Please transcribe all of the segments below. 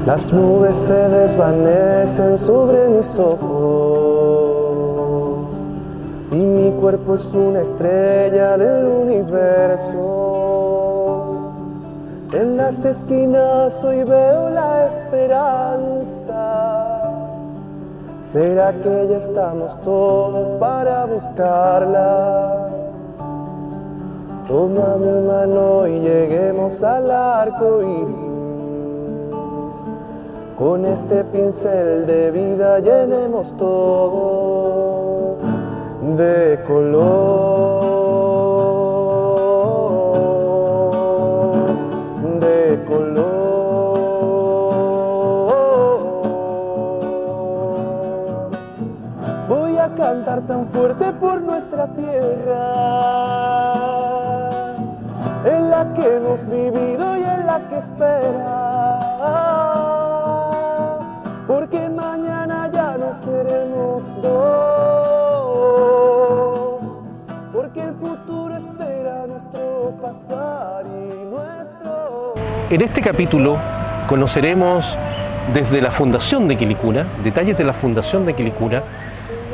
Las nubes se desvanecen sobre mis ojos y mi cuerpo es una estrella del universo. En las esquinas hoy veo la esperanza. ¿Será que ya estamos todos para buscarla? Toma mi mano y lleguemos al arco iris. Con este pincel de vida llenemos todo de color, de color. Voy a cantar tan fuerte por nuestra tierra, en la que hemos vivido y en la que espera. Porque mañana ya no seremos dos, porque el futuro espera nuestro pasar y nuestro... En este capítulo conoceremos desde la fundación de Quilicura, detalles de la fundación de Quilicura,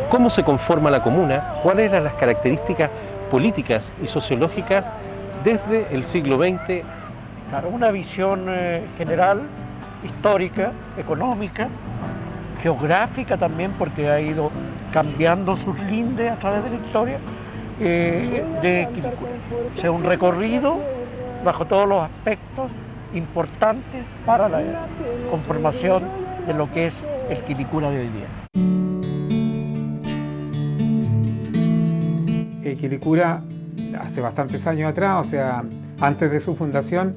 cómo se conforma la comuna, cuáles eran las características políticas y sociológicas desde el siglo XX. Claro, una visión general, histórica, económica, geográfica también, porque ha ido cambiando sus lindes a través de la historia de Quilicura. O sea, un recorrido bajo todos los aspectos importantes para la conformación de lo que es el Quilicura de hoy día. Quilicura, hace bastantes años atrás, o sea, antes de su fundación,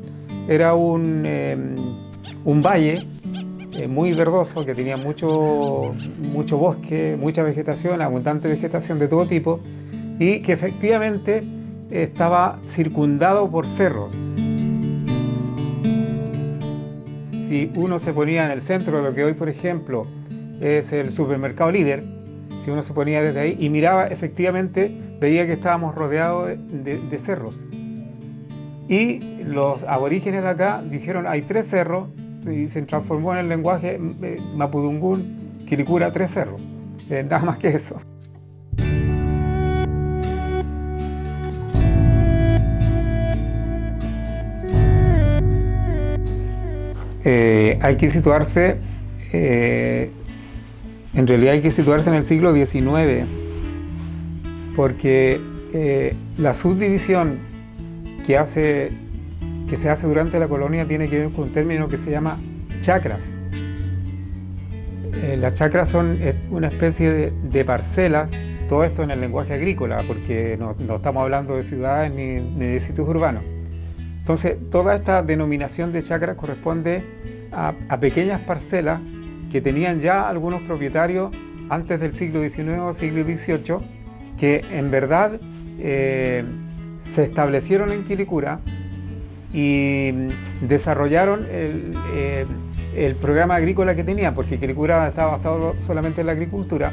era un valle muy verdoso que tenía mucho bosque, mucha vegetación, abundante vegetación de todo tipo, y que efectivamente estaba circundado por cerros. Si uno se ponía en el centro de lo que hoy, por ejemplo, es el supermercado Líder, si uno se ponía desde ahí y miraba, efectivamente veía que estábamos rodeados de cerros. Y los aborígenes de acá dijeron, hay 3 cerros, y se transformó en el lenguaje mapudungún, Quilicura, 3 cerros. Nada más que eso. Hay que situarse, en realidad hay que situarse en el siglo XIX, porque la subdivisión que se hace durante la colonia tiene que ver con un término que se llama chacras. Las chacras son una especie de parcelas, todo esto en el lenguaje agrícola, porque no estamos hablando de ciudades ni de sitios urbanos. Entonces, toda esta denominación de chacras corresponde a pequeñas parcelas que tenían ya algunos propietarios antes del siglo XIX o siglo XVIII, que en verdad se establecieron en Quilicura y desarrollaron el programa agrícola que tenía, porque Quilicura estaba basado solamente en la agricultura,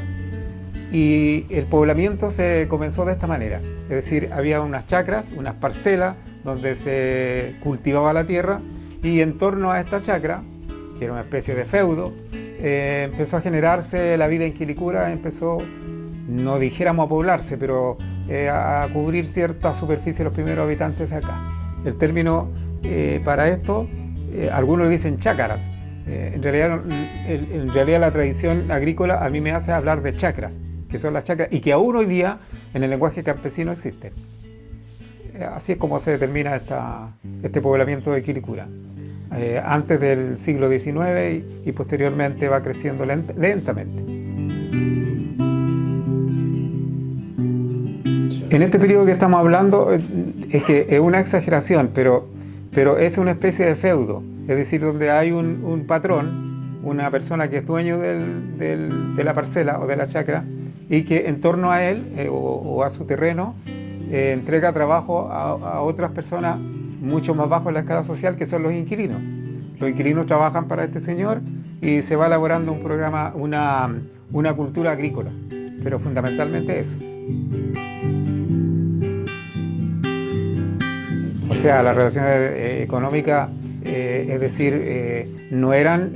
y el poblamiento se comenzó de esta manera. Es decir, había unas chacras, unas parcelas donde se cultivaba la tierra, y en torno a esta chacra, que era una especie de feudo, empezó a generarse la vida en Quilicura, empezó, no dijéramos a poblarse, pero a cubrir cierta superficie los primeros habitantes de acá. El término para esto, algunos le dicen chácaras. En realidad la tradición agrícola a mí me hace hablar de chacras, que son las chacras, y que aún hoy día en el lenguaje campesino existen. Así es como se determina este poblamiento de Quilicura. Antes del siglo XIX y posteriormente va creciendo lentamente. En este periodo que estamos hablando es que es una exageración, pero es una especie de feudo, es decir, donde hay un patrón, una persona que es dueño de la parcela o de la chacra, y que en torno a él o a su terreno entrega trabajo a otras personas mucho más bajo en la escala social, que son los inquilinos. Los inquilinos trabajan para este señor y se va elaborando un programa, una cultura agrícola, pero fundamentalmente eso. O sea, las relaciones económicas, es decir, no eran,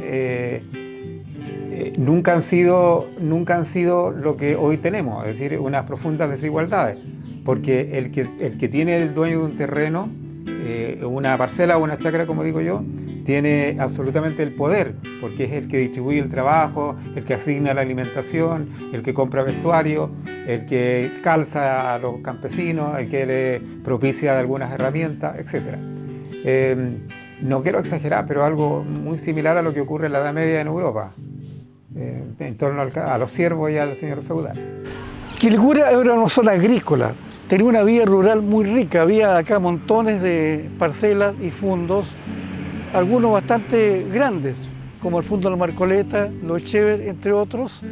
nunca han sido lo que hoy tenemos, es decir, unas profundas desigualdades, porque el que tiene el dueño de un terreno, una parcela o una chacra, como digo yo, tiene absolutamente el poder, porque es el que distribuye el trabajo, el que asigna la alimentación, el que compra vestuario, el que calza a los campesinos, el que le propicia algunas herramientas, etc. No quiero exagerar, pero algo muy similar a lo que ocurre en la Edad Media en Europa, en torno a los siervos y al señor feudal. Quilicura era una zona agrícola, tenía una vida rural muy rica, había acá montones de parcelas y fundos, algunos bastante grandes, como el Fundo de la Marcoleta, los Echever, entre otros,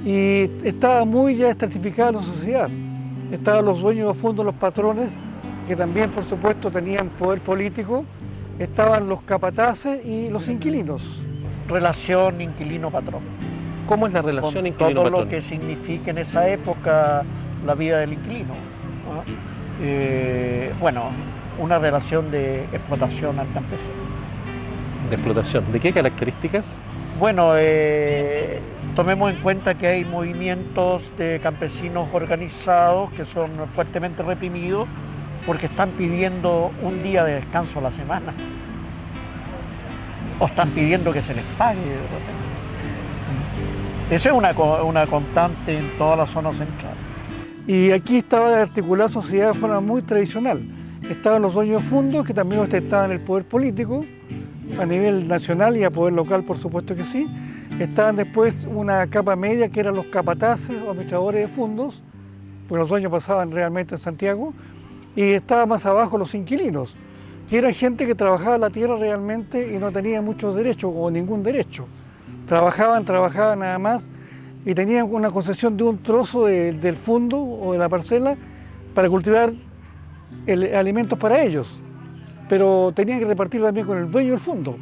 y estaba muy ya estratificada la sociedad. Estaban los dueños de fondos, los patrones, que también, por supuesto, tenían poder político, estaban los capataces y los inquilinos. Relación inquilino-patrón. ¿Cómo es la relación Con inquilino-patrón? todo lo que significa en esa época la vida del inquilino, ¿no? Bueno, una relación de explotación al campesino. De explotación. ¿De qué características? Bueno, tomemos en cuenta que hay movimientos de campesinos organizados que son fuertemente reprimidos porque están pidiendo un día de descanso a la semana o están pidiendo que se les pague de repente. Esa es una constante en toda la zona central. Y aquí estaba articulada la sociedad de forma muy tradicional. Estaban los dueños de fondos, que también ostentaban el poder político a nivel nacional y a poder local, por supuesto que sí. Estaban después una capa media, que eran los capataces o administradores de fondos, porque los dueños pasaban realmente en Santiago. Y estaba más abajo los inquilinos, que eran gente que trabajaba la tierra realmente y no tenía muchos derechos o ningún derecho. Trabajaban nada más y tenían una concesión de un trozo del fondo o de la parcela para cultivar alimentos para ellos, pero tenían que repartir también con el dueño del fondo.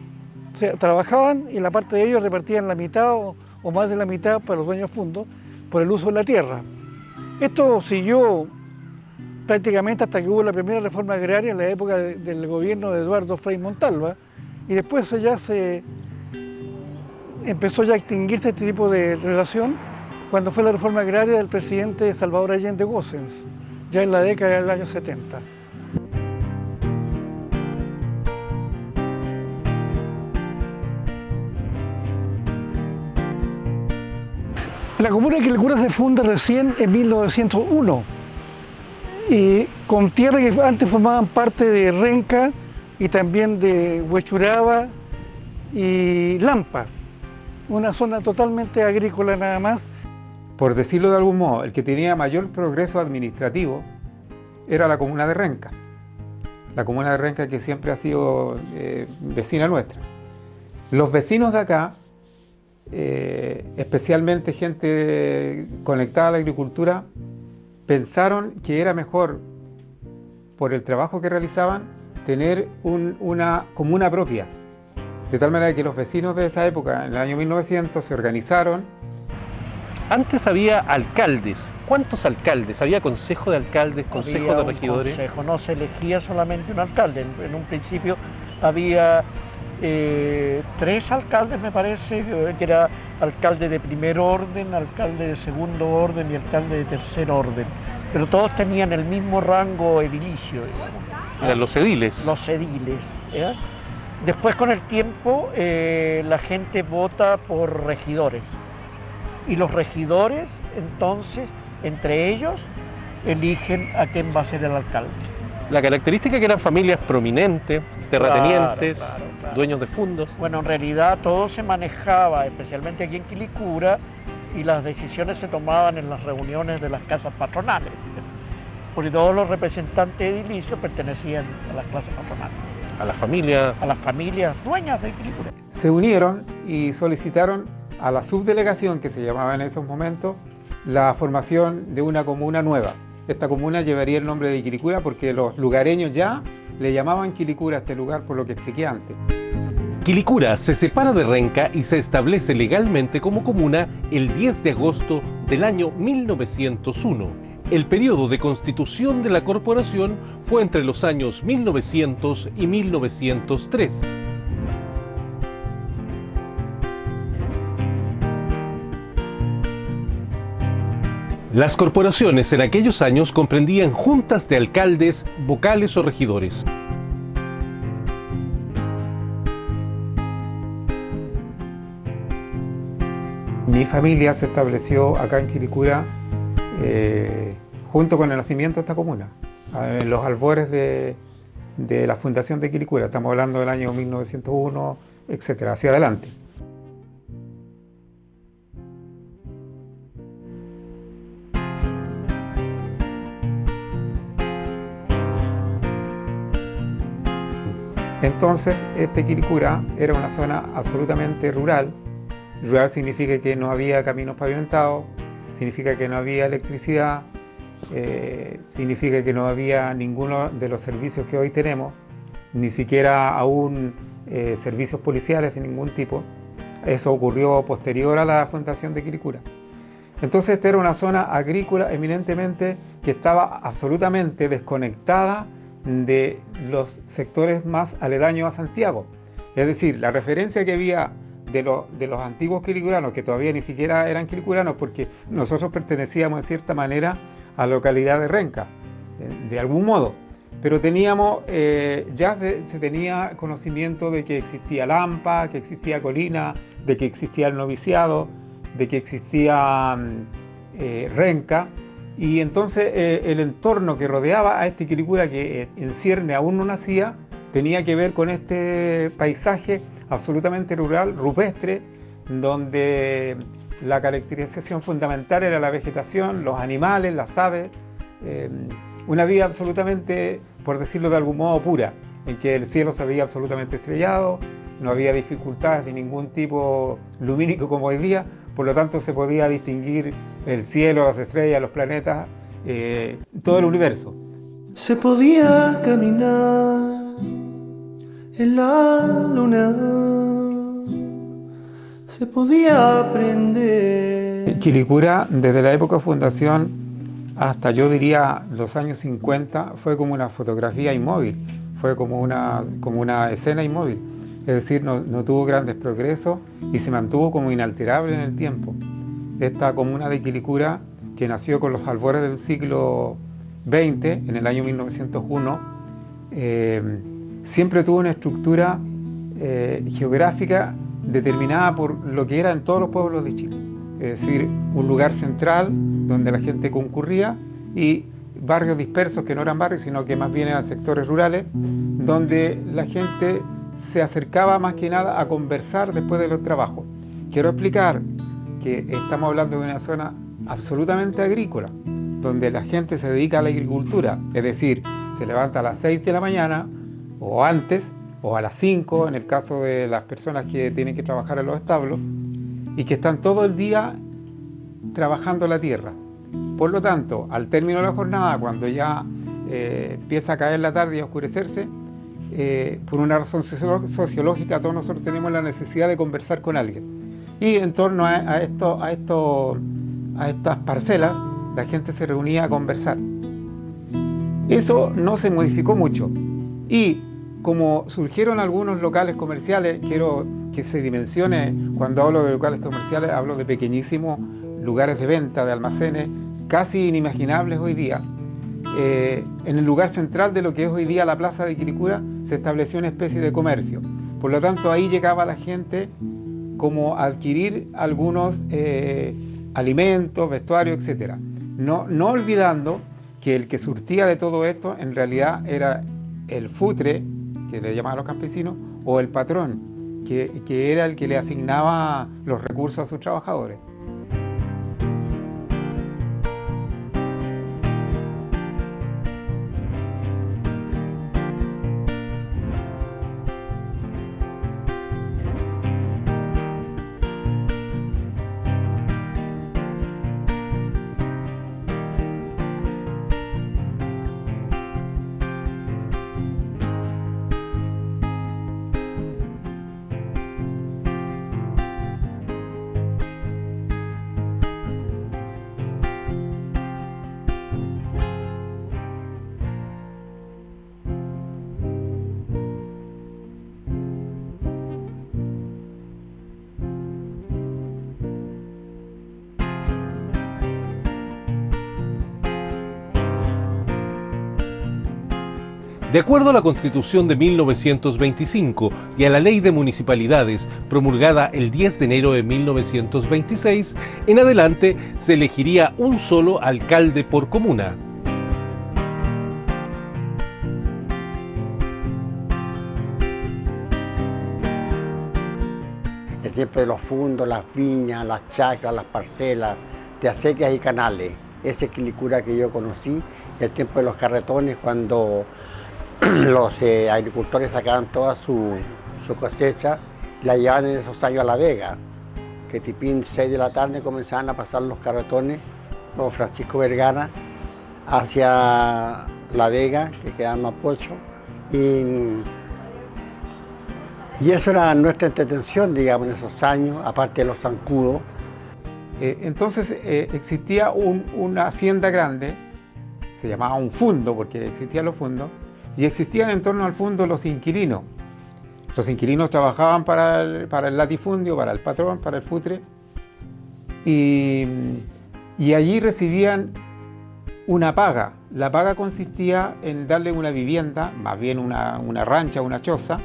O sea, trabajaban y la parte de ellos repartían la mitad o más de la mitad para los dueños del fondo por el uso de la tierra. Esto siguió prácticamente hasta que hubo la primera reforma agraria en la época del gobierno de Eduardo Frei Montalva, y después ya se empezó ya a extinguirse este tipo de relación cuando fue la reforma agraria del presidente Salvador Allende Gossens, ya en la década del año 70. La comuna de Quilicura se funda recién en 1901 y con tierra que antes formaban parte de Renca y también de Huechuraba y Lampa, una zona totalmente agrícola nada más. Por decirlo de algún modo, el que tenía mayor progreso administrativo era la comuna de Renca. La comuna de Renca, que siempre ha sido vecina nuestra. Los vecinos de acá, especialmente gente conectada a la agricultura, pensaron que era mejor, por el trabajo que realizaban, tener una comuna propia. De tal manera que los vecinos de esa época, en el año 1900, se organizaron. Antes había alcaldes. ¿Cuántos alcaldes? ¿Había consejo de alcaldes, consejo de regidores? Consejo, no se elegía solamente un alcalde. En un principio había 3 alcaldes, me parece, que era alcalde de primer orden, alcalde de segundo orden y alcalde de tercer orden. Pero todos tenían el mismo rango edilicio, digamos. Eran los ediles. Los ediles. ¿Ya? Después, con el tiempo, la gente vota por regidores. Y los regidores, entonces, entre ellos, eligen a quién va a ser el alcalde. La característica que eran familias prominentes, terratenientes, Claro. dueños de fondos. Bueno, en realidad todo se manejaba, especialmente aquí en Quilicura, y las decisiones se tomaban en las reuniones de las casas patronales, porque todos los representantes edilicios pertenecían a las clases patronales, A las familias dueñas de Quilicura. Se unieron y solicitaron a la subdelegación, que se llamaba en esos momentos, la formación de una comuna nueva. Esta comuna llevaría el nombre de Quilicura porque los lugareños ya le llamaban Quilicura a este lugar, por lo que expliqué antes. Quilicura se separa de Renca y se establece legalmente como comuna el 10 de agosto del año 1901. El periodo de constitución de la corporación fue entre los años 1900 y 1903. Las corporaciones en aquellos años comprendían juntas de alcaldes, vocales o regidores. Mi familia se estableció acá en Quilicura junto con el nacimiento de esta comuna, en los albores de la fundación de Quilicura. Estamos hablando del año 1901, etcétera, hacia adelante. Entonces, este Quilicura era una zona absolutamente rural. Rural significa que no había caminos pavimentados, significa que no había electricidad, significa que no había ninguno de los servicios que hoy tenemos, ni siquiera aún servicios policiales de ningún tipo. Eso ocurrió posterior a la fundación de Quilicura. Entonces, esta era una zona agrícola eminentemente que estaba absolutamente desconectada de los sectores más aledaños a Santiago. Es decir, la referencia que había de los antiguos quilicuranos, que todavía ni siquiera eran quilicuranos, porque nosotros pertenecíamos en cierta manera a la localidad de Renca, de algún modo, pero teníamos, ya se tenía conocimiento de que existía Lampa, que existía Colina, de que existía el noviciado, de que existía Renca, y entonces el entorno que rodeaba a este Quilicura, que en cierne aún no nacía, tenía que ver con este paisaje absolutamente rural, rupestre, donde la caracterización fundamental era la vegetación, los animales, las aves, una vida absolutamente, por decirlo de algún modo, pura, en que el cielo se veía absolutamente estrellado, no había dificultades de ningún tipo lumínico como hoy día, por lo tanto se podía distinguir el cielo, las estrellas, los planetas, todo el universo. Se podía caminar en la luna, se podía aprender. Quilicura, desde la época de fundación hasta, yo diría, los años 50, fue como una fotografía inmóvil, fue como una escena inmóvil. Es decir, no tuvo grandes progresos y se mantuvo como inalterable en el tiempo. Esta comuna de Quilicura, que nació con los albores del siglo XX, en el año 1901, siempre tuvo una estructura geográfica determinada por lo que era en todos los pueblos de Chile. Es decir, un lugar central donde la gente concurría y barrios dispersos que no eran barrios, sino que más bien eran sectores rurales, donde la gente se acercaba más que nada a conversar después de los trabajos. Quiero explicar que estamos hablando de una zona absolutamente agrícola, donde la gente se dedica a la agricultura, es decir, se levanta a las 6 de la mañana o antes, o a las 5 en el caso de las personas que tienen que trabajar en los establos, y que están todo el día trabajando la tierra. Por lo tanto, al término de la jornada, cuando ya empieza a caer la tarde y a oscurecerse, por una razón sociológica, todos nosotros tenemos la necesidad de conversar con alguien. Y en torno a estas parcelas, la gente se reunía a conversar. Eso no se modificó mucho. Y como surgieron algunos locales comerciales, quiero que se dimensione, cuando hablo de locales comerciales, hablo de pequeñísimos lugares de venta, de almacenes, casi inimaginables hoy día. En el lugar central de lo que es hoy día la plaza de Quilicura se estableció una especie de comercio. Por lo tanto, ahí llegaba la gente como a adquirir algunos alimentos, vestuario, etc. No olvidando que el que surtía de todo esto en realidad era el futre, que le llamaban los campesinos, o el patrón, que era el que le asignaba los recursos a sus trabajadores. De acuerdo a la Constitución de 1925 y a la Ley de Municipalidades, promulgada el 10 de enero de 1926, en adelante se elegiría un solo alcalde por comuna. El tiempo de los fundos, las viñas, las chacras, las parcelas, de acequias y canales. Esa es Quilicura que yo conocí. El tiempo de los carretones, cuando los agricultores sacaban toda su cosecha y la llevaban en esos años a La Vega, que tipín 6 de la tarde comenzaban a pasar los carretones, los Francisco Vergara, hacia La Vega, que quedaba en Mapocho. Y eso era nuestra entretención, digamos, en esos años, aparte de los zancudos. Entonces existía una hacienda grande, se llamaba un fundo porque existían los fundos, y existían en torno al fundo los inquilinos. Los inquilinos trabajaban para el latifundio, para el patrón, para el futre, y allí recibían una paga. La paga consistía en darle una vivienda, más bien una rancha, una choza,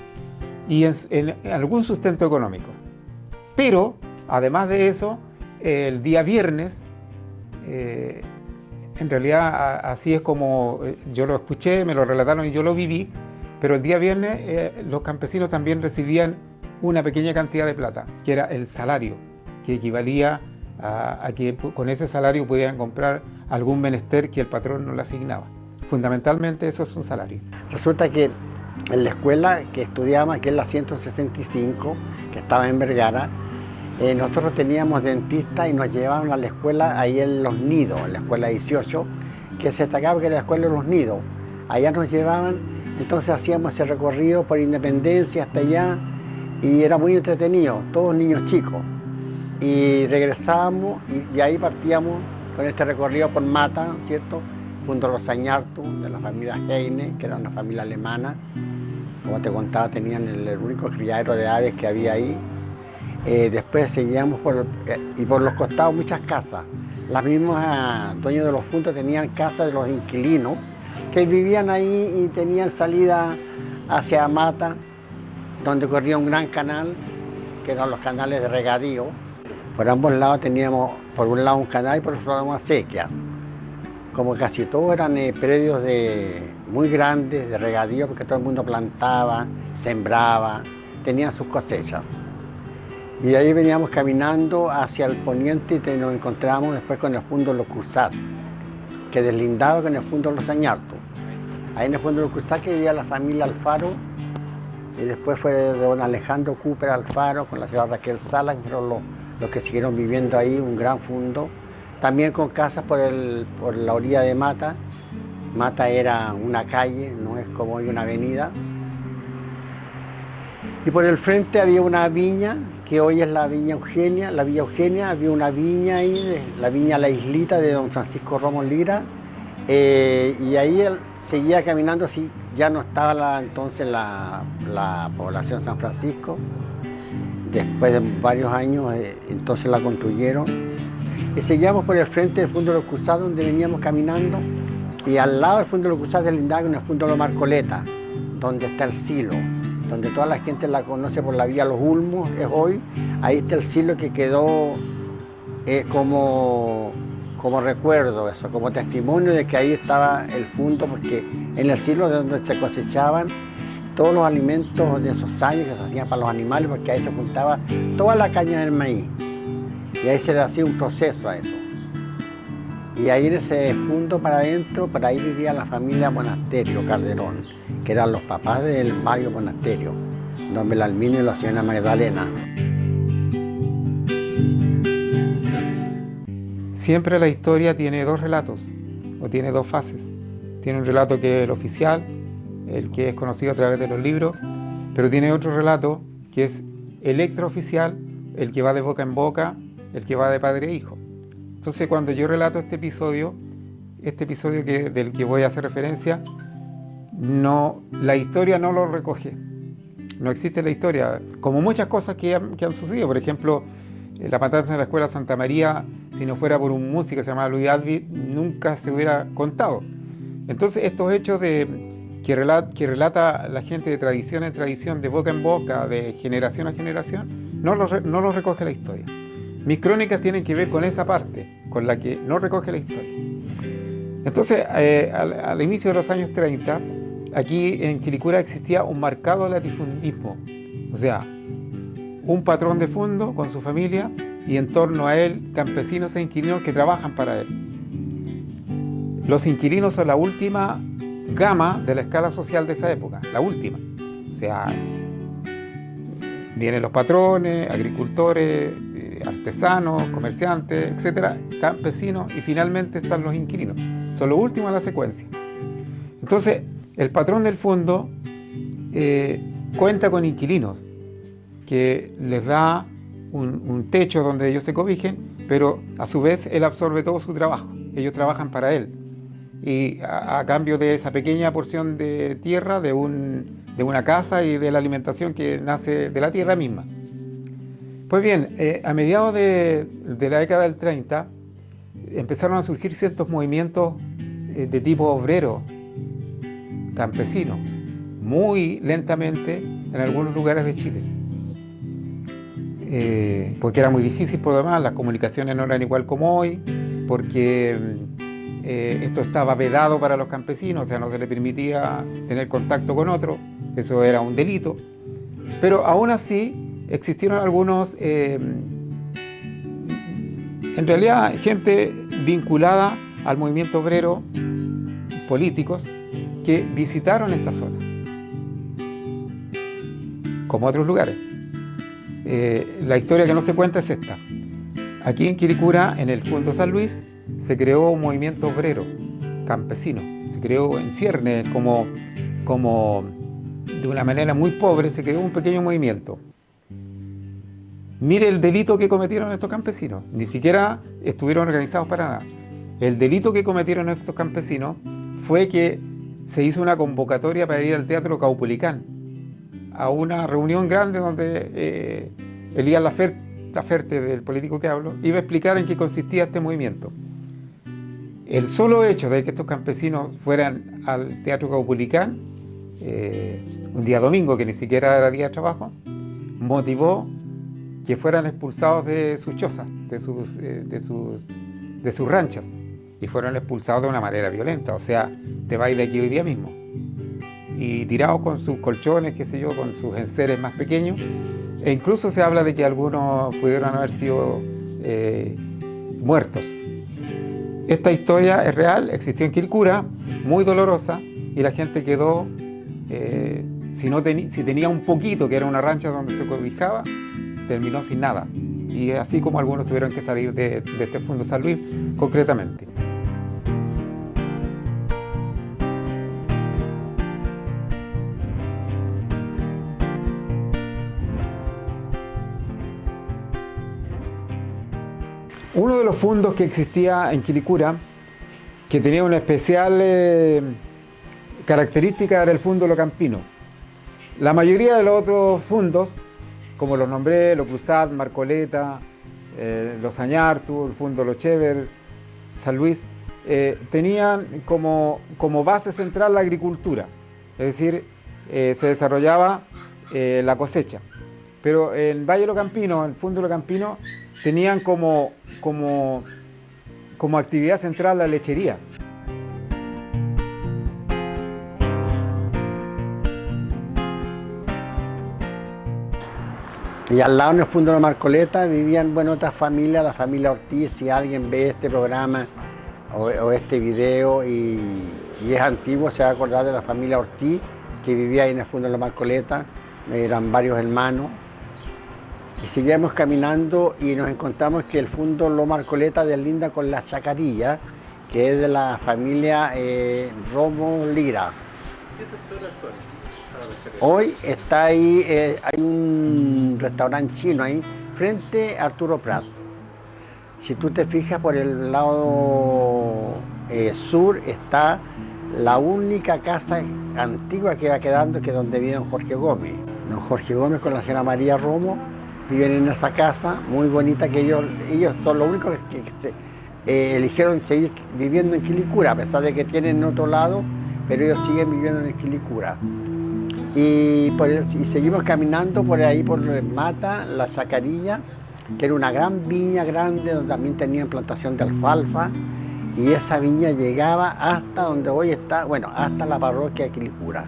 y en algún sustento económico. Pero, además de eso, el día viernes, en realidad así es como yo lo escuché, me lo relataron y yo lo viví, pero el día viernes los campesinos también recibían una pequeña cantidad de plata, que era el salario, que equivalía a que con ese salario podían comprar algún menester que el patrón no le asignaba. Fundamentalmente eso es un salario. Resulta que en la escuela que estudiábamos, que es la 165, que estaba en Vergara, nosotros teníamos dentistas y nos llevaban a la escuela ahí en Los Nidos, en la escuela 18, que se destacaba que era la escuela de Los Nidos. Allá nos llevaban, entonces hacíamos ese recorrido por Independencia hasta allá y era muy entretenido, todos niños chicos. Y regresábamos y ahí partíamos con este recorrido por Mata, ¿cierto? Junto a los Sañartu, de la familia Heine, que era una familia alemana. Como te contaba, tenían el único criadero de aves que había ahí. Después seguíamos por los costados muchas casas. Las mismas dueños de los fundos tenían casas de los inquilinos que vivían ahí y tenían salida hacia Mata, donde corría un gran canal, que eran los canales de regadío. Por ambos lados teníamos, por un lado un canal y por otro lado una acequia. Como casi todos eran predios muy grandes de regadío, porque todo el mundo plantaba, sembraba, tenían sus cosechas. Y de ahí veníamos caminando hacia el poniente y nos encontramos después con el fundo Los Cruzat, que deslindaba con el fundo Los Sañartu. Ahí en el fundo Los Cruzat que vivía la familia Alfaro, y después fue de don Alejandro Cooper Alfaro con la señora Raquel Sala, que fueron los que siguieron viviendo ahí, un gran fundo. También con casas por la orilla de Mata. Mata era una calle, no es como hoy una avenida. Y por el frente había una viña, que hoy es la Viña Eugenia. La Villa Eugenia, había una viña ahí, la viña La Islita de don Francisco Romo Lira. Y ahí él seguía caminando, así, ya no estaba entonces la población San Francisco. Después de varios años, entonces la construyeron. Y seguíamos por el frente del Fundo de los Cruzados, donde veníamos caminando. Y al lado del Fundo de los Cruzados del Lindagüe, en el Fundo de los Marcoleta, donde está el silo, donde toda la gente la conoce por la vía Los Ulmos, es hoy. Ahí está el silo que quedó como recuerdo, eso, como testimonio de que ahí estaba el fundo, porque en el silo de donde se cosechaban todos los alimentos de esos años que se hacían para los animales, porque ahí se juntaba toda la caña del maíz. Y ahí se le hacía un proceso a eso. Y ahí en ese fundo para adentro, por ahí vivía la familia Monasterio Calderón, que eran los papás del Mario Monasterio, don Belalmino y la señora Magdalena. Siempre la historia tiene dos relatos, o tiene dos fases. Tiene un relato que es el oficial, el que es conocido a través de los libros, pero tiene otro relato que es el extraoficial, el que va de boca en boca, el que va de padre a hijo. Entonces, cuando yo relato este episodio del que voy a hacer referencia, la historia no lo recoge. No existe la historia, como muchas cosas que han sucedido. Por ejemplo, la matanza en la escuela Santa María, si no fuera por un músico que se llamaba Luis Alvi, nunca se hubiera contado. Entonces, estos hechos que que relata la gente de tradición en tradición, de boca en boca, de generación a generación, no lo recoge la historia. Mis crónicas tienen que ver con esa parte, con la que no recoge la historia. Entonces, al inicio de los años 30, aquí en Quilicura existía un marcado latifundismo, o sea, un patrón de fundo con su familia y en torno a él campesinos e inquilinos que trabajan para él. Los inquilinos son la última gama de la escala social de esa época, la última. O sea, vienen los patrones, agricultores, artesanos, comerciantes, etcétera, campesinos y finalmente están los inquilinos. Son los últimos en la secuencia. Entonces, el patrón del fondo cuenta con inquilinos que les da un techo donde ellos se cobijen, pero a su vez él absorbe todo su trabajo. Ellos trabajan para él. Y a cambio de esa pequeña porción de tierra, de una casa y de la alimentación que nace de la tierra misma. Pues bien, a mediados de la década del 30 empezaron a surgir ciertos movimientos de tipo obrero, campesino, muy lentamente en algunos lugares de Chile. Porque era muy difícil por lo demás, las comunicaciones no eran igual como hoy, porque esto estaba vedado para los campesinos, o sea, no se les permitía tener contacto con otro, eso era un delito. Pero aún así existieron algunos, en realidad gente vinculada al movimiento obrero, políticos, que visitaron esta zona, como otros lugares. La historia que no se cuenta es esta. Aquí en Quilicura, en el Fundo San Luis, se creó un movimiento obrero, campesino. Se creó en ciernes, como de una manera muy pobre, se creó un pequeño movimiento. Mire el delito que cometieron estos campesinos. Ni siquiera estuvieron organizados para nada. El delito que cometieron estos campesinos fue que se hizo una convocatoria para ir al Teatro Caupolicán, a una reunión grande donde Elías Laferte, del político que hablo, iba a explicar en qué consistía este movimiento. El solo hecho de que estos campesinos fueran al Teatro Caupolicán, un día domingo, que ni siquiera era día de trabajo, motivó que fueran expulsados de sus chozas, de sus ranchas, y fueron expulsados de una manera violenta, o sea, te vais de aquí hoy día mismo. Y tirados con sus colchones, qué sé yo, con sus enseres más pequeños, e incluso se habla de que algunos pudieron haber sido muertos. Esta historia es real, existió en Quilicura, muy dolorosa, y la gente quedó, si tenía un poquito, que era una rancha donde se cobijaba, terminó sin nada. Y así como algunos tuvieron que salir de este Fundo San Luis, concretamente. Uno de los fundos que existía en Quilicura, que tenía una especial característica, era el Fundo Lo Campino. La mayoría de los otros fundos, como los nombré, Lo Cruzat, Marcoleta, Los Añartu, el Fundo Lo Chever, San Luis, tenían como base central la agricultura, es decir, se desarrollaba la cosecha. Pero en Valle Lo Campino, el Fundo Lo Campino, tenían como actividad central la lechería. Y al lado en el Fundo de la Marcoleta vivían, otras familias, la familia Ortiz. Si alguien ve este programa o este video y es antiguo, se va a acordar de la familia Ortiz, que vivía ahí en el Fundo de la Marcoleta. Eran varios hermanos. Y seguíamos caminando y nos encontramos que el Fundo Lo Marcoleta deslinda con la Chacarilla, que es de la familia Romo Lira. ¿Qué sector actual? Hoy está ahí, hay un restaurante chino ahí, frente a Arturo Prat. Si tú te fijas por el lado sur, está la única casa antigua que va quedando, que es donde vive don Jorge Gómez. Don Jorge Gómez con la señora María Romo viven en esa casa muy bonita, que ellos son los únicos que eligieron seguir viviendo en Quilicura, a pesar de que tienen en otro lado pero ellos siguen viviendo en Quilicura. Y seguimos caminando por ahí, por Mata, la Chacarilla, que era una gran viña grande donde también tenían plantación de alfalfa, y esa viña llegaba hasta donde hoy está, bueno, hasta la parroquia de Quilicura.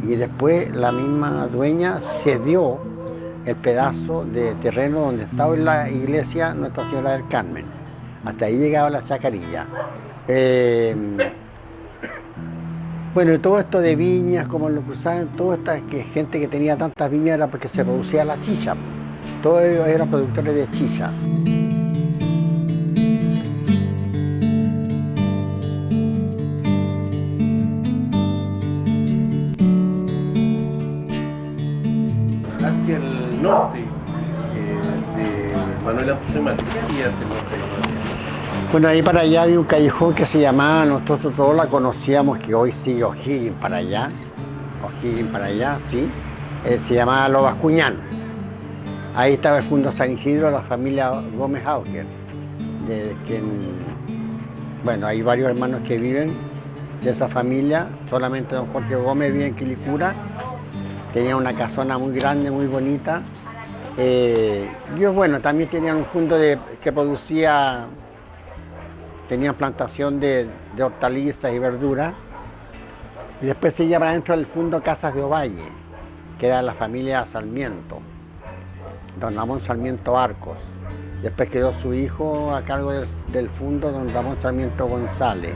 Y después la misma dueña cedió el pedazo de terreno donde estaba la iglesia Nuestra Señora del Carmen. Hasta ahí llegaba la Chacarilla. Bueno, y todo esto de viñas, como lo cruzaban, toda esta gente que tenía tantas viñas era porque se producía la chicha. Todos ellos eran productores de chicha. Hacia el norte de Manuel Antonio Mata, ¿qué hacía hacia el norte de Manuel? Bueno, ahí para allá había un callejón que se llamaba, nosotros todos la conocíamos, que hoy sigue O'Higgins para allá, sí, se llamaba Lo Bascuñán. Ahí estaba el Fundo San Isidro, la familia Gómez Auger, de quien, bueno, hay varios hermanos que viven de esa familia, solamente don Jorge Gómez vive en Quilicura, tenía una casona muy grande, muy bonita. Ellos, bueno, también tenían un fondo que producía, tenían plantación de hortalizas y verduras. Y después se llama dentro del fondo Casas de Ovalle, que era la familia Sarmiento, don Ramón Sarmiento Arcos. Después quedó su hijo a cargo del fondo, don Ramón Sarmiento González,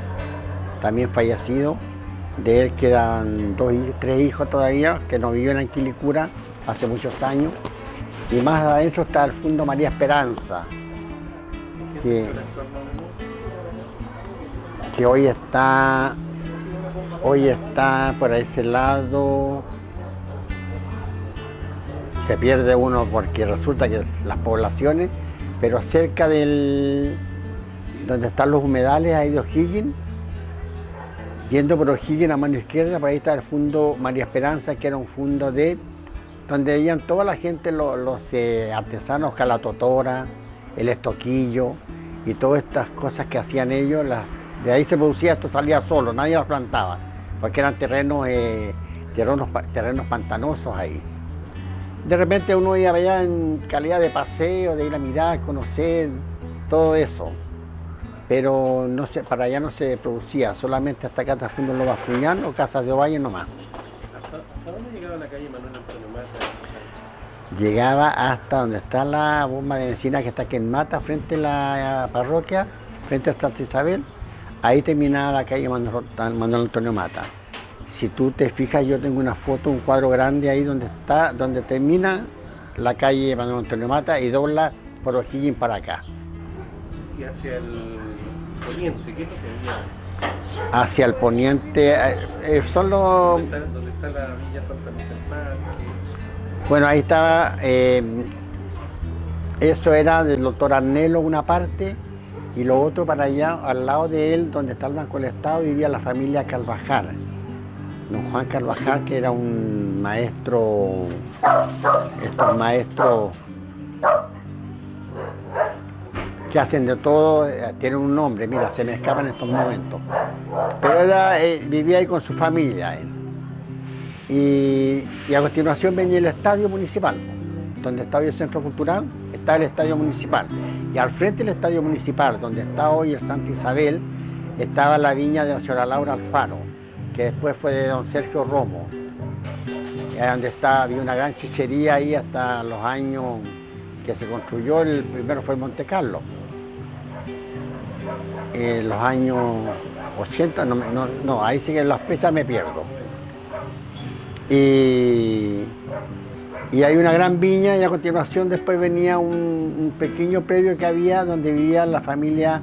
también fallecido. De él quedan tres hijos todavía que no viven en Quilicura hace muchos años. Y más adentro está el fondo María Esperanza, que hoy está por ese lado. Se pierde uno porque resulta que las poblaciones, pero cerca donde están los humedales ahí de O'Higgins, yendo por O'Higgins a mano izquierda, por ahí está el fondo María Esperanza, que era un fondo donde iban toda la gente, los artesanos, calatotora, el estoquillo y todas estas cosas que hacían ellos. De ahí se producía, esto salía solo, nadie las plantaba, porque eran terrenos pantanosos ahí. De repente uno iba allá en calidad de paseo, de ir a mirar, conocer, todo eso. Pero para allá no se producía, solamente hasta acá hasta el fondo Lo Bascuñán o Casas de Ovalle nomás. ¿Hasta dónde llegaba la calle Manuel Antonio Mata? Llegaba hasta donde está la bomba de benzina que está aquí en Mata, frente a la parroquia, frente a Santa Isabel. Ahí terminaba la calle Manuel Antonio Mata. Si tú te fijas, yo tengo una foto, un cuadro grande ahí donde termina la calle Manuel Antonio Mata y dobla por O'Higgins para acá. Y hacia el poniente, ¿qué es lo que había? Hacia el poniente son los... ¿Dónde está la Villa Santa Luisa del Mar? Bueno, ahí estaba, eso era del doctor Arnelo una parte, y lo otro para allá, al lado de él, donde está el Banco del Estado, vivía la familia Carvajal. Don Juan Carvajal, que era un maestro, estos maestros que hacen de todo, tienen un nombre, mira, se me escapa en estos momentos. Pero vivía ahí con su familia él. Y a continuación venía el estadio municipal, donde está hoy el centro cultural, está el estadio municipal. Y al frente del estadio municipal, donde está hoy el Santa Isabel, estaba la viña de la señora Laura Alfaro, que después fue de don Sergio Romo. Donde había una gran chichería ahí hasta los años que se construyó, el primero fue en Monte Carlo. En los años 80, no, ahí sí que en las fechas me pierdo. Y hay una gran viña y a continuación después venía un pequeño predio que había donde vivía la familia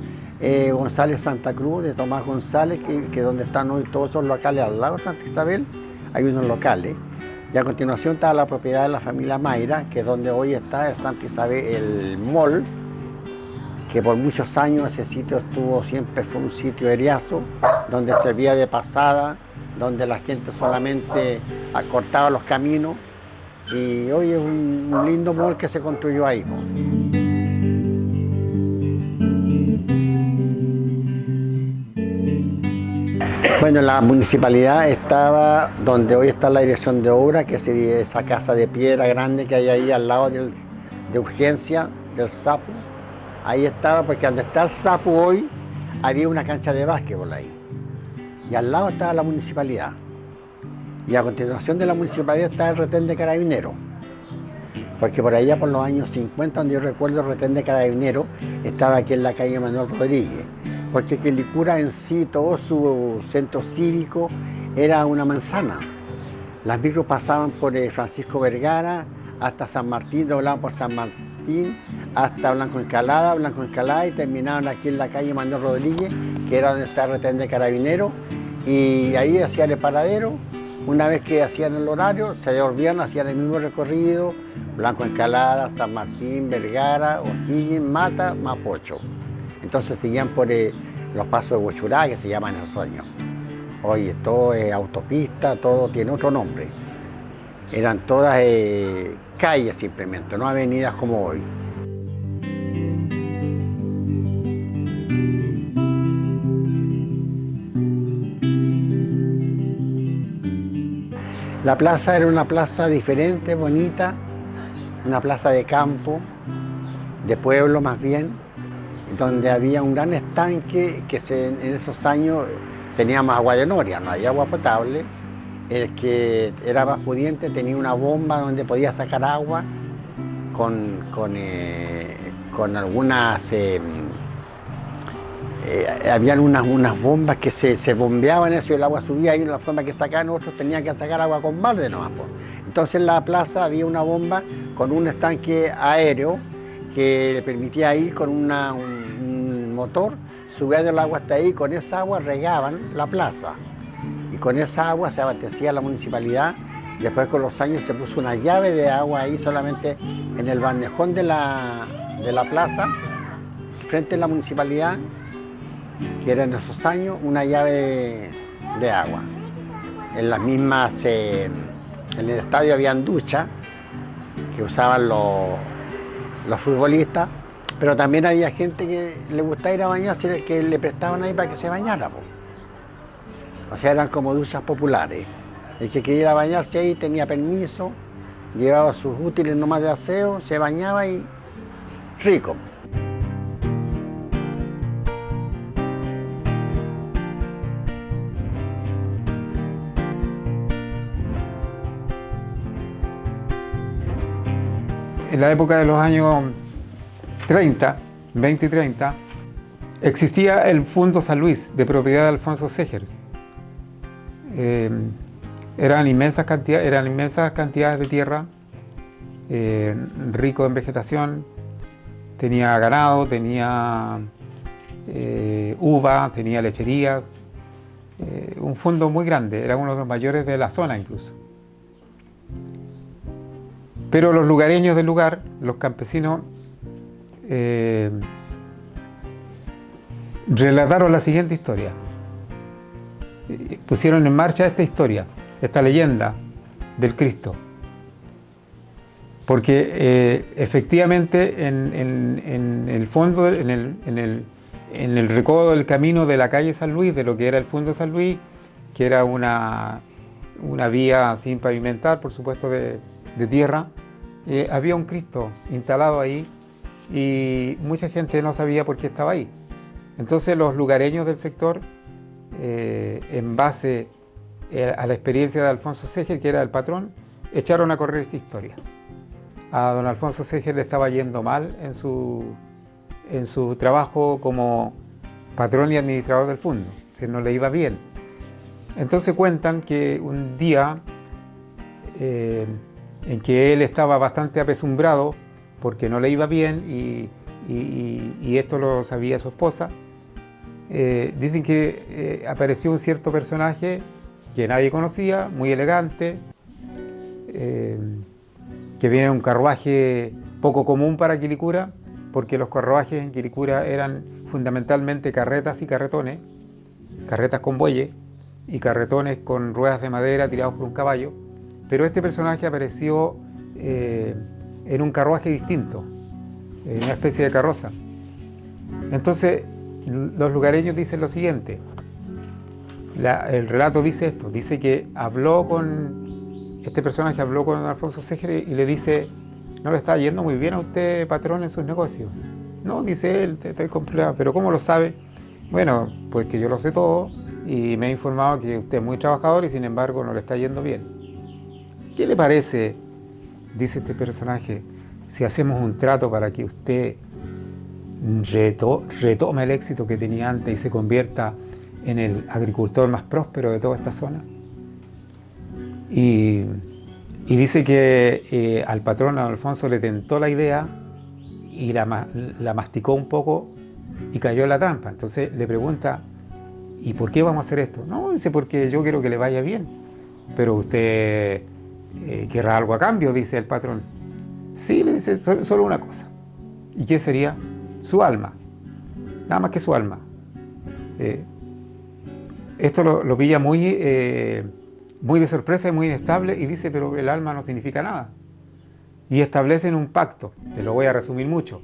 González Santa Cruz, de Tomás González, que donde están hoy todos esos locales al lado de Santa Isabel, hay unos locales. Y a continuación está la propiedad de la familia Mayra, que es donde hoy está el Santa Isabel, el mall, que por muchos años ese sitio siempre fue un sitio eriazo, donde servía de pasada, donde la gente solamente acortaba los caminos, y hoy es un lindo mall que se construyó ahí. Bueno, la municipalidad estaba donde hoy está la dirección de obra, que es esa casa de piedra grande que hay ahí al lado de urgencia del Sapo. Ahí estaba, porque donde está el Sapo hoy había una cancha de básquetbol ahí. Y al lado estaba la municipalidad. Y a continuación de la municipalidad está el retén de Carabineros. Porque por allá, por los años 50, donde yo recuerdo, el retén de Carabineros estaba aquí en la calle Manuel Rodríguez. Porque Quilicura en sí, todo su centro cívico era una manzana. Las micros pasaban por Francisco Vergara hasta San Martín, doblaban por San Martín, hasta Blanco Encalada y terminaban aquí en la calle Manuel Rodríguez, que era donde está el retén de Carabineros, y ahí hacían el paradero. Una vez que hacían el horario, se devolvían, hacían el mismo recorrido, Blanco Encalada, San Martín, Vergara, O'Higgins, Mata, Mapocho. Entonces seguían por los pasos de Huechurá, que se llaman esos años. Hoy todo es autopista, todo tiene otro nombre. Eran todas calles simplemente, no avenidas como hoy. La plaza era una plaza diferente, bonita, una plaza de campo, de pueblo más bien, donde había un gran estanque que en esos años teníamos agua de noria, no había agua potable. El que era más pudiente tenía una bomba donde podía sacar agua con algunas... habían unas bombas que se bombeaban eso y el agua subía y una forma que sacaban, otros tenían que sacar agua con balde nomás. Entonces en la plaza había una bomba con un estanque aéreo que le permitía ir con un motor, subía el agua hasta ahí, con esa agua regaban la plaza. Y con esa agua se abastecía la municipalidad. Después con los años se puso una llave de agua ahí solamente en el bandejón de la plaza, frente a la municipalidad, que era en esos años una llave de agua. En las mismas, en el estadio habían duchas que usaban los futbolistas, pero también había gente que le gustaba ir a bañarse, que le prestaban ahí para que se bañara. O sea, eran como duchas populares. El que quería ir a bañarse ahí tenía permiso, llevaba sus útiles nomás de aseo, se bañaba y rico. En la época de los años 30, 20 y 30, existía el Fundo San Luis, de propiedad de Alfonso Segers. Eran inmensas cantidades de tierra, rico en vegetación, tenía ganado, tenía uva, tenía lecherías, un fondo muy grande, era uno de los mayores de la zona incluso. Pero los lugareños del lugar, los campesinos, relataron la siguiente historia. Pusieron en marcha esta historia, esta leyenda del Cristo. Porque efectivamente en el fondo, en el recodo del camino de la calle San Luis, de lo que era el Fundo San Luis, que era una vía sin pavimentar, por supuesto de tierra, había un Cristo instalado ahí y mucha gente no sabía por qué estaba ahí. Entonces los lugareños del sector, en base a la experiencia de Alfonso Segers, que era el patrón, echaron a correr esta historia. A don Alfonso Segers le estaba yendo mal en su trabajo como patrón y administrador del fondo, si no le iba bien. Entonces cuentan que un día en que él estaba bastante apesumbrado porque no le iba bien y esto lo sabía su esposa, dicen que apareció un cierto personaje que nadie conocía, muy elegante, que viene en un carruaje poco común para Quilicura, porque los carruajes en Quilicura eran fundamentalmente carretas y carretones, carretas con bueyes y carretones con ruedas de madera tirados por un caballo, pero este personaje apareció en un carruaje distinto, en una especie de carroza. Entonces los lugareños dicen lo siguiente: El relato dice esto, dice que este personaje habló con Alfonso Segre y le dice: no le está yendo muy bien a usted, patrón, en sus negocios. No, dice él, estoy con problemas. ¿Pero cómo lo sabe? Bueno, pues que yo lo sé todo y me he informado que usted es muy trabajador y sin embargo no le está yendo bien. ¿Qué le parece, dice este personaje, si hacemos un trato para que usted retome el éxito que tenía antes y se convierta en el agricultor más próspero de toda esta zona? Y dice que al patrón, a Alfonso, le tentó la idea y la masticó un poco y cayó en la trampa. Entonces le pregunta: ¿y por qué vamos a hacer esto? No, dice: porque yo quiero que le vaya bien. Pero usted querrá algo a cambio, dice el patrón. Sí, le dice: solo una cosa. ¿Y qué sería? Su alma. Nada más que su alma. Esto lo pilla muy de sorpresa y muy inestable, y dice: pero el alma no significa nada. Y establecen un pacto. Te lo voy a resumir mucho,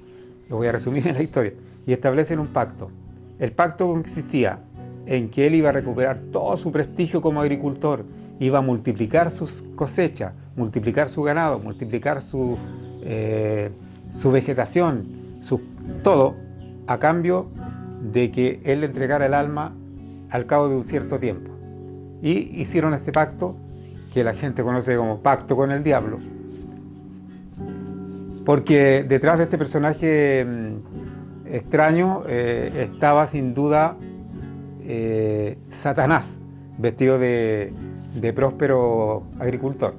lo voy a resumir en la historia. Y establecen un pacto. El pacto consistía en que él iba a recuperar todo su prestigio como agricultor, iba a multiplicar sus cosechas, multiplicar su ganado, multiplicar su vegetación, todo, a cambio de que él le entregara el alma al cabo de un cierto tiempo. Y hicieron este pacto que la gente conoce como pacto con el diablo, porque detrás de este personaje extraño estaba sin duda Satanás, vestido de próspero agricultor.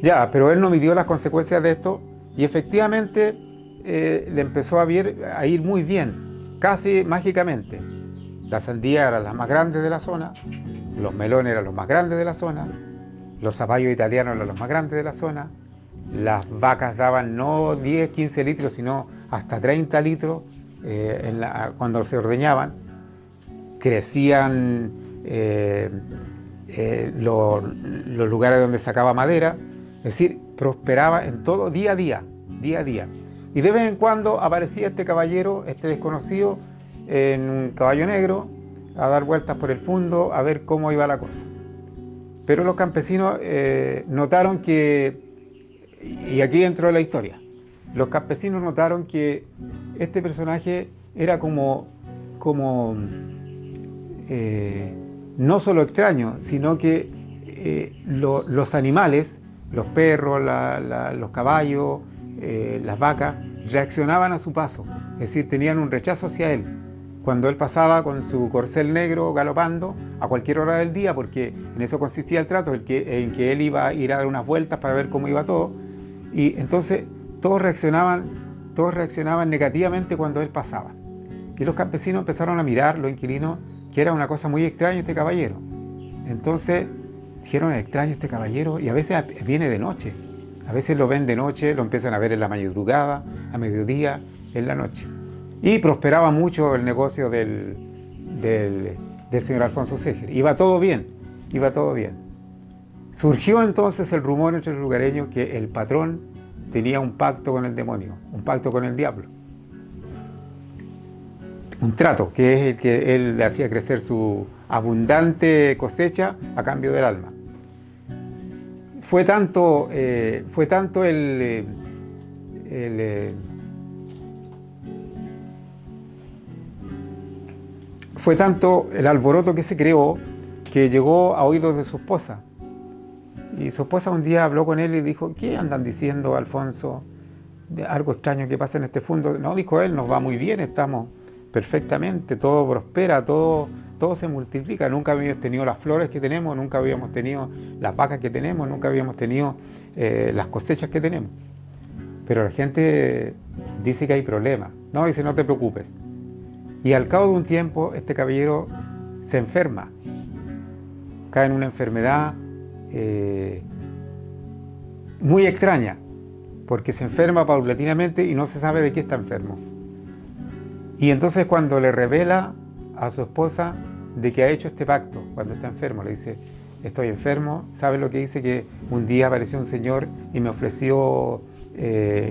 Ya, pero él no midió las consecuencias de esto y efectivamente le empezó a ir muy bien, casi mágicamente. Las sandías eran las más grandes de la zona, los melones eran los más grandes de la zona, los zapallos italianos eran los más grandes de la zona, las vacas daban no 10, 15 litros, sino hasta 30 litros cuando se ordeñaban. Crecían los lugares donde sacaba madera, es decir, prosperaba en todo día a día. Y de vez en cuando aparecía este caballero, este desconocido, en un caballo negro, a dar vueltas por el fondo, a ver cómo iba la cosa. Pero los campesinos notaron que, y aquí entró la historia, los campesinos notaron que este personaje era como no solo extraño, sino que los animales, los perros, los caballos, las vacas, reaccionaban a su paso, es decir, tenían un rechazo hacia él. Cuando él pasaba con su corcel negro galopando a cualquier hora del día, porque en eso consistía el trato, en que él iba a ir a dar unas vueltas para ver cómo iba todo, y entonces todos reaccionaban negativamente cuando él pasaba. Y los campesinos empezaron a mirar, los inquilinos, que era una cosa muy extraña este caballero. Entonces dijeron: es extraño este caballero, y a veces viene de noche. A veces lo ven de noche, lo empiezan a ver en la madrugada, a mediodía, en la noche. Y prosperaba mucho el negocio del señor Alfonso Segre. Iba todo bien. Surgió entonces el rumor entre los lugareños que el patrón tenía un pacto con el demonio, un pacto con el diablo. Un trato, que es el que él le hacía crecer su abundante cosecha a cambio del alma. Fue tanto el alboroto que se creó, que llegó a oídos de su esposa. Y su esposa un día habló con él y dijo: ¿qué andan diciendo, Alfonso? De algo extraño que pasa en este fondo. No, dijo él, nos va muy bien, estamos perfectamente, todo prospera, todo se multiplica. Nunca habíamos tenido las flores que tenemos, nunca habíamos tenido las vacas que tenemos, nunca habíamos tenido las cosechas que tenemos. Pero la gente dice que hay problemas. No, dice: no te preocupes. Y al cabo de un tiempo este caballero se enferma, cae en una enfermedad muy extraña, porque se enferma paulatinamente y no se sabe de qué está enfermo. Y entonces cuando le revela a su esposa de que ha hecho este pacto, cuando está enfermo, le dice: estoy enfermo, ¿sabes lo que dice? Que un día apareció un señor y me ofreció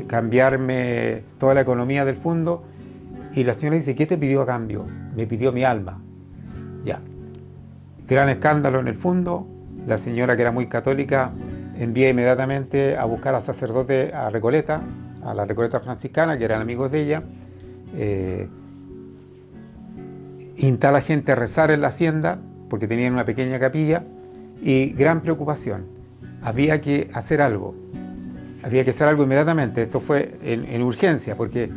cambiarme toda la economía del fondo. Y la señora dice: ¿qué te pidió a cambio? Me pidió mi alma. Ya. Gran escándalo en el fondo. La señora, que era muy católica, envía inmediatamente a buscar a sacerdote a Recoleta, a la Recoleta franciscana, que eran amigos de ella. Instala gente a rezar en la hacienda, porque tenían una pequeña capilla, y gran preocupación. Había que hacer algo inmediatamente. Esto fue en urgencia, porque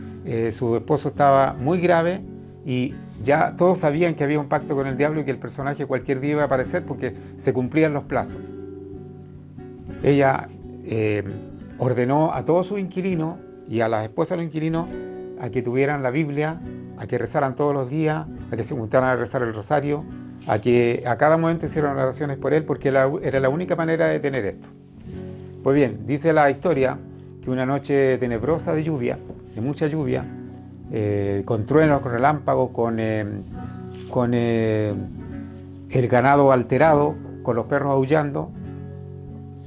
su esposo estaba muy grave y ya todos sabían que había un pacto con el diablo y que el personaje cualquier día iba a aparecer porque se cumplían los plazos. Ella ordenó a todos sus inquilinos y a las esposas de los inquilinos a que tuvieran la Biblia, a que rezaran todos los días, a que se juntaran a rezar el rosario, a que a cada momento hicieran oraciones por él, porque era la única manera de tener esto. Pues bien, dice la historia que una noche tenebrosa de lluvia, de mucha lluvia, con truenos, con relámpagos, con el ganado alterado, con los perros aullando,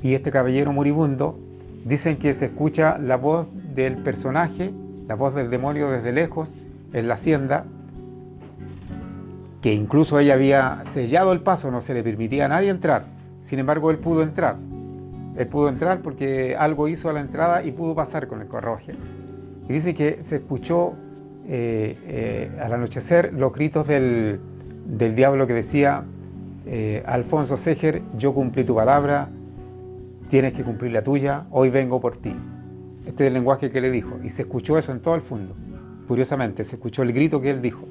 y este caballero moribundo, dicen que se escucha la voz del personaje, la voz del demonio desde lejos, en la hacienda, que incluso ella había sellado el paso, no se le permitía a nadie entrar. Sin embargo, él pudo entrar. Él pudo entrar porque algo hizo a la entrada y pudo pasar con el carruaje. Y dice que se escuchó al anochecer los gritos del diablo que decía: Alfonso Seger, yo cumplí tu palabra, tienes que cumplir la tuya, hoy vengo por ti. Este es el lenguaje que le dijo, y se escuchó eso en todo el fondo. Curiosamente, se escuchó el grito que él dijo.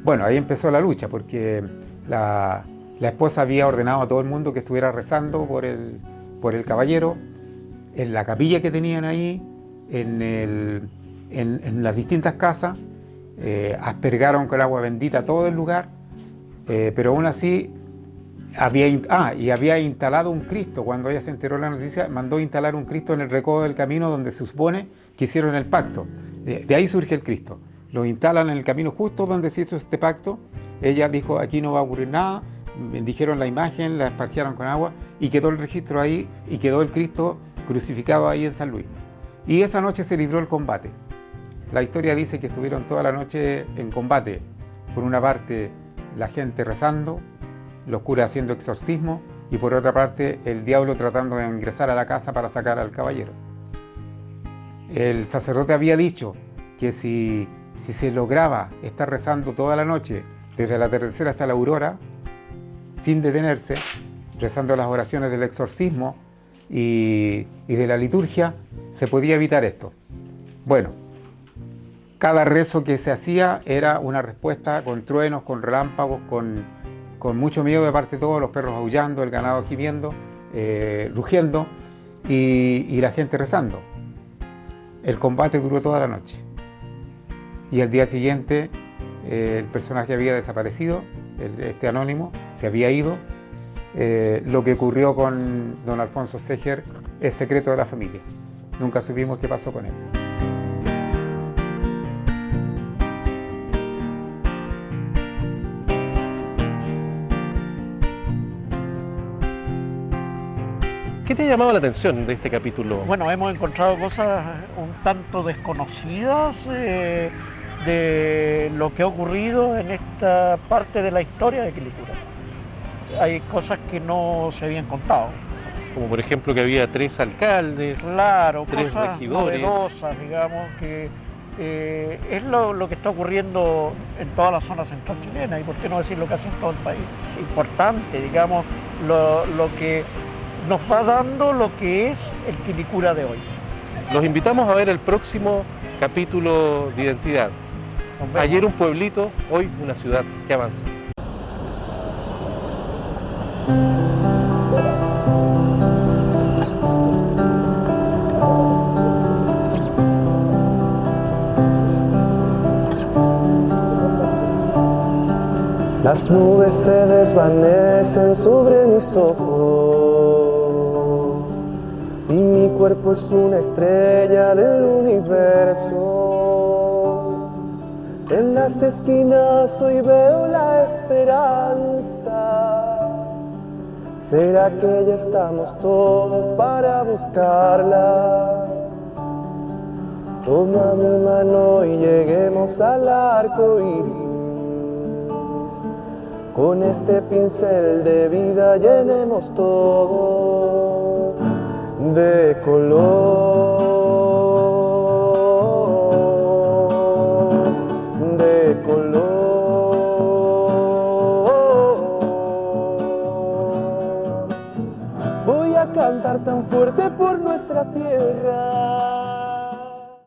Bueno, ahí empezó la lucha, porque la esposa había ordenado a todo el mundo que estuviera rezando por el caballero, en la capilla que tenían ahí, en las distintas casas, aspergaron con agua bendita todo el lugar, pero aún así había instalado un Cristo. Cuando ella se enteró de la noticia, mandó instalar un Cristo en el recodo del camino donde se supone que hicieron el pacto. De ahí surge el Cristo. Lo instalan en el camino justo donde se hizo este pacto. Ella dijo: aquí no va a ocurrir nada. Bendijeron la imagen, la esparcieron con agua y quedó el registro ahí, y quedó el Cristo crucificado ahí en San Luis. Y esa noche se libró el combate. La historia dice que estuvieron toda la noche en combate. Por una parte, la gente rezando, los curas haciendo exorcismo, y por otra parte, el diablo tratando de ingresar a la casa para sacar al caballero. El sacerdote había dicho que si se lograba estar rezando toda la noche, desde el atardecer hasta la aurora, sin detenerse, rezando las oraciones del exorcismo y de la liturgia, se podía evitar esto. Bueno, cada rezo que se hacía era una respuesta con truenos, con relámpagos, con mucho miedo de parte de todos, los perros aullando, el ganado gimiendo, rugiendo, y la gente rezando. El combate duró toda la noche. Y al día siguiente el personaje había desaparecido, este anónimo se había ido. Lo que ocurrió con don Alfonso Seger es secreto de la familia. Nunca supimos qué pasó con él. ¿Qué te ha llamado la atención de este capítulo? Bueno, hemos encontrado cosas un tanto desconocidas de lo que ha ocurrido en esta parte de la historia de Quilicura. Hay cosas que no se habían contado. Como por ejemplo que había 3 alcaldes, Claro, 3 cosas regidores. novedosas, digamos, que es lo que está ocurriendo en toda la zona central chilena, y por qué no decirlo casi en todo el país. Importante, digamos, lo que nos va dando lo que es el Quilicura de hoy. Los invitamos a ver el próximo capítulo de Identidad. Nos vemos. Ayer un pueblito, hoy una ciudad que avanza. Las nubes se desvanecen sobre mis ojos y mi cuerpo es una estrella del universo. En las esquinas hoy veo la esperanza. ¿Será que ya estamos todos para buscarla? Toma mi mano y lleguemos al arco iris. Con este pincel de vida llenemos todo de color, de color. Voy a cantar tan fuerte por nuestra tierra